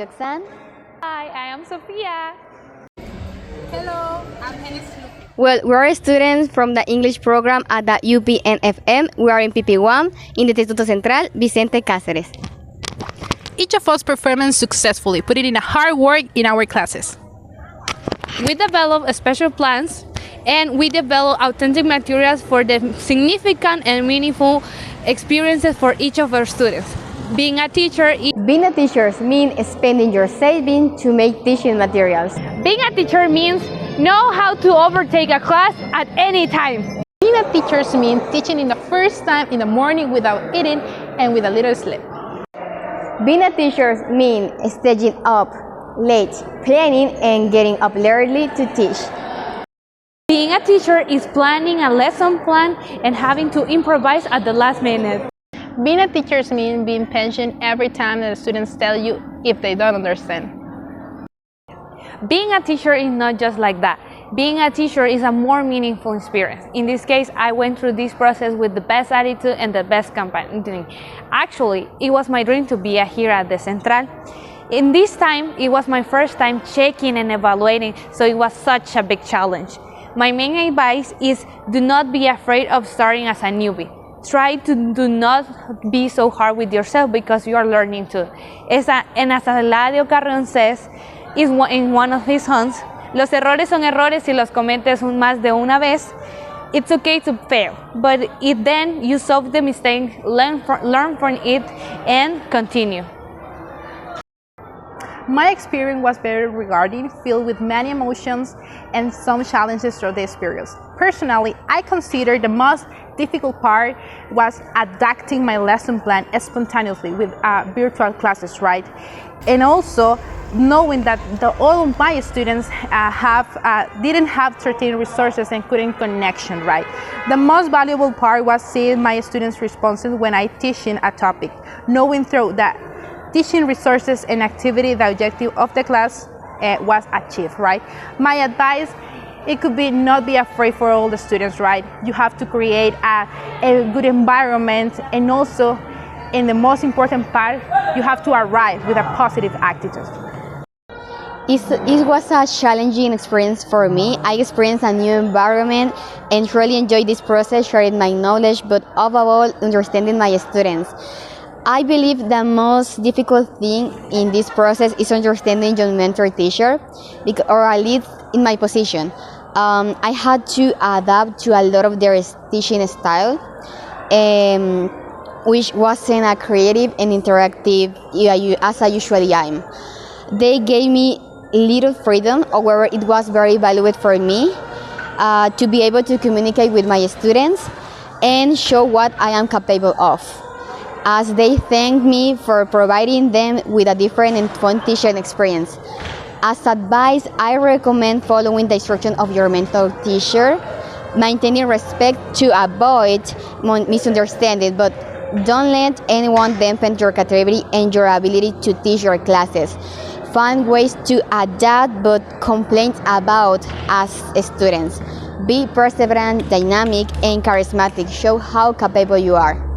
Joxan. Hi, I am Sofia. Hello, I'm Hennis. Well, we are students from the English program at the UPNFM. We are in PP1 in the Instituto Central Vicente Cáceres. Each of us performed successfully, putting in a hard work in our classes. We develop special plans and we develop authentic materials for the significant and meaningful experiences for each of our students. Being a teacher means spending your savings to make teaching materials. Being a teacher means know how to overtake a class at any time. Being a teacher means teaching in the first time in the morning without eating and with a little sleep. Being a teacher means staying up late, planning and getting up early to teach. Being a teacher is planning a lesson plan and having to improvise at the last minute. Being a teacher means being patient every time that the students tell you if they don't understand. Being a teacher is not just like that. Being a teacher is a more meaningful experience. In this case, I went through this process with the best attitude and the best company. Actually, it was my dream to be here at the Central. In this time, it was my first time checking and evaluating, so it was such a big challenge. My main advice is do not be afraid of starting as a newbie. Try to do not be so hard with yourself because you are learning too. And as Eladio Carrión says in one of his songs, los errores son errores si los cometes más de una vez. It's okay to fail, but then you solve the mistake, learn from it, and continue. My experience was very rewarding, filled with many emotions and some challenges through this period. Personally, I consider the most difficult part was adapting my lesson plan spontaneously with virtual classes, right? And also knowing that all of my students didn't have certain resources and couldn't connection, right? The most valuable part was seeing my students' responses when I teaching a topic, knowing through that teaching resources and activity, the objective of the class was achieved, right? My advice, it could be not be afraid for all the students, right? You have to create a good environment, and also, in the most important part, you have to arrive with a positive attitude. It was a challenging experience for me. I experienced a new environment and really enjoyed this process, sharing my knowledge, but overall understanding my students. I believe the most difficult thing in this process is understanding your mentor teacher, or at least in my position. I had to adapt to a lot of their teaching style, which wasn't a creative and interactive as I usually am. They gave me little freedom, however, it was very valuable for me to be able to communicate with my students and show what I am capable of, as they thanked me for providing them with a different and fun teaching experience. As advice, I recommend following the instruction of your mentor teacher, maintaining respect to avoid misunderstanding, but don't let anyone dampen your creativity and your ability to teach your classes. Find ways to adapt, but complaints about as students. Be perseverant, dynamic, and charismatic. Show how capable you are.